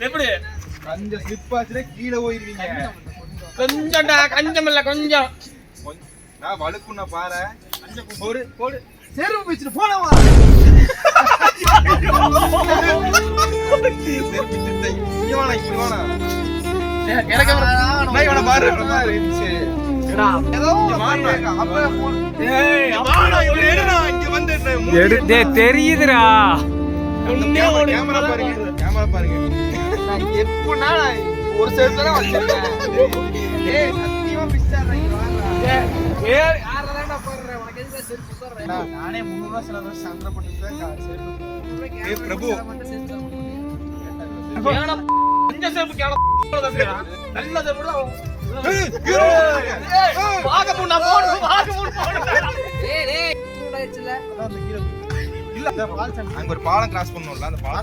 எப்படி கொஞ்சம் ஸ்லிப் ஆச்சுனா கீழே போயிருவீங்க. கொஞ்சம்டா கொஞ்சம் இல்ல கொஞ்சம் நான் வழுக்குன்னா பாரு. போடு போடு செருப்பு பிச்சுட்டு போனவா. செருப்பு பிச்சுட்டு இங்க வாடா இப்படி வாடா. எனக்கு நான் இவனை பாரு இருந்துச்சு. ஏதோ வாடா அப்ப ஏய் வாடா இவன் எடுடா இங்க வந்து எடுத்தே தெரியுதுடா. கேமரா பாருங்க கேமரா பாருங்க. நான் எப்பனா ஒரு செருப்பு தான் வச்சிருக்கேன். ஏய் சத்தியமா பிச்சாறீங்க வாடா. ஏய் யாரதான்டா போடுற உனக்கு எதுக்கு செருப்பு போடுற நானே 300 ரூபாய் செலவு சந்திரப்பட்டு தான் செருப்பு. ஏய் பிரபு ஏடா கொஞ்சம் செருப்பு கேள நல்ல செருப்பு தான் வாகமூன் நான் போடு வாகமூன் போடு டேய் டேய் சூடாயிச்சுல இல்ல அங்க ஒரு பாலம் கிராஸ் பண்ணனும்ல அந்த பாலம்